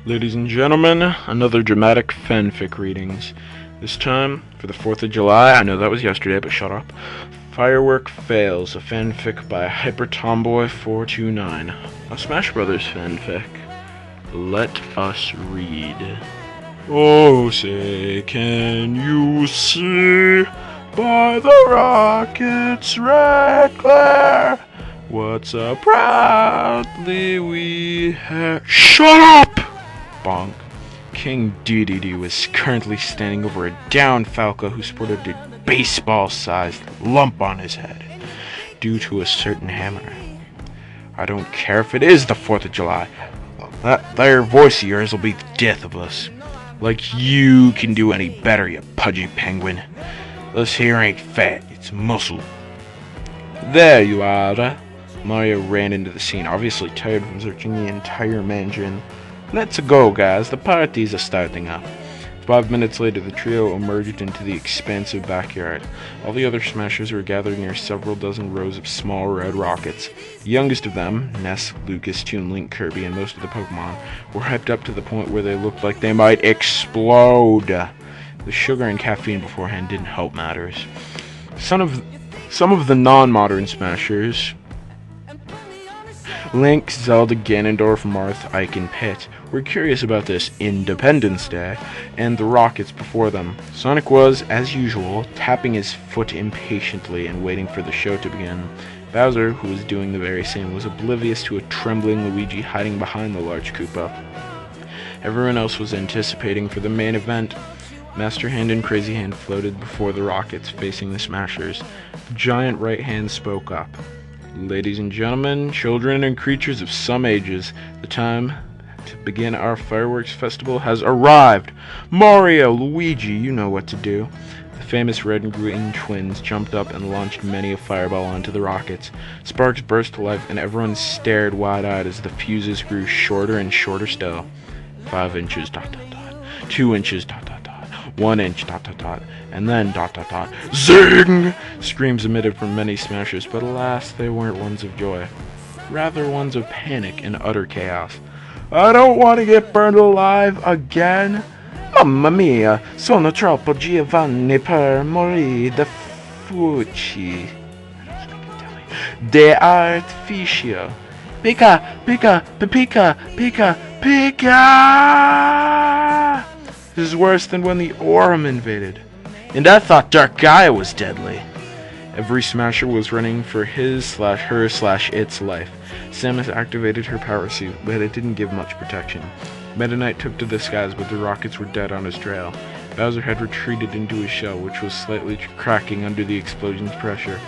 Ladies and gentlemen, another dramatic fanfic readings. This time, for the 4th of July, I know that was yesterday, but shut up. Firework Fails, a fanfic by HyperTomboy429. A Smash Brothers fanfic. Let us read. Oh, say, can you see by the rocket's red glare what so proudly we have? Shut up! Bonk. King DDD was currently standing over a downed Falco who sported a baseball-sized lump on his head due to a certain hammer. I don't care if it is the 4th of July. That there voice of yours will be the death of us. Like you can do any better, you pudgy penguin. This here ain't fat, it's muscle. There you are. Mario ran into the scene, obviously tired from searching the entire mansion. Let's go, guys. The parties are starting up. 5 minutes later, the trio emerged into the expansive backyard. All the other Smashers were gathered near several dozen rows of small red rockets. The youngest of them, Ness, Lucas, Toon, Link, Kirby, and most of the Pokemon, were hyped up to the point where they looked like they might explode. The sugar and caffeine beforehand didn't help matters. Some of the non-modern Smashers, Link, Zelda, Ganondorf, Marth, Ike, and Pit, were curious about this Independence Day and the rockets before them. Sonic was, as usual, tapping his foot impatiently and waiting for the show to begin. Bowser, who was doing the very same, was oblivious to a trembling Luigi hiding behind the large Koopa. Everyone else was anticipating for the main event. Master Hand and Crazy Hand floated before the rockets, facing the Smashers. The giant right hand spoke up. Ladies and gentlemen, children and creatures of some ages, the time to begin our fireworks festival has arrived. Mario, Luigi, you know what to do. The famous red and green twins jumped up and launched many a fireball onto the rockets. Sparks burst to life and everyone stared wide-eyed as the fuses grew shorter and shorter still. 5 inches, ... 2 inches, ... 1 inch, ... and then ... Zing! Screams emitted from many Smashers, but alas, they weren't ones of joy. Rather ones of panic and utter chaos. I don't want to get burned alive again. Mamma mia, sono troppo giovane per morire da fuochi. De artificio. Pika, pika, pika, pika, pika! This is worse than when the Aurum invaded. And I thought Dark Gaia was deadly. Every Smasher was running for his/her/its life. Samus activated her power suit, but it didn't give much protection. Meta Knight took to the skies, but the rockets were dead on his trail. Bowser had retreated into his shell, which was slightly cracking under the explosion's pressure.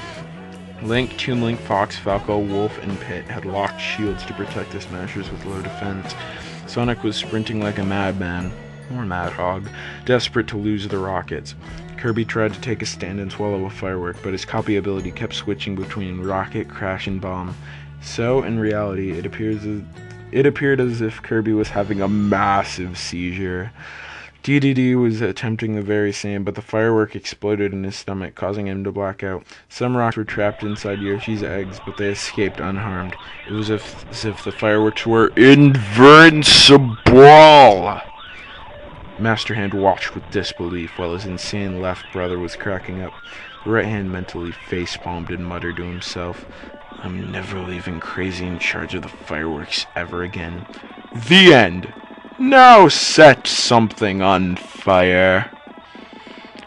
Link, Toon Link, Fox, Falco, Wolf, and Pit had locked shields to protect the Smashers with low defense. Sonic was sprinting like a madman, or mad hog, desperate to lose the rockets. Kirby tried to take a stand and swallow a firework, but his copy ability kept switching between rocket, crash, and bomb. So, in reality, it appeared as if Kirby was having a massive seizure. DDD was attempting the very same, but the firework exploded in his stomach, causing him to black out. Some rocks were trapped inside Yoshi's eggs, but they escaped unharmed. It was as if the fireworks were invincible! Master Hand watched with disbelief while his insane left brother was cracking up. The right hand mentally facepalmed and muttered to himself, I'm never leaving Crazy in charge of the fireworks ever again. The end! Now set something on fire.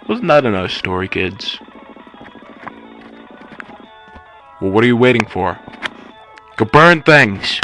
Wasn't that a nice story, kids? Well, what are you waiting for? Go burn things!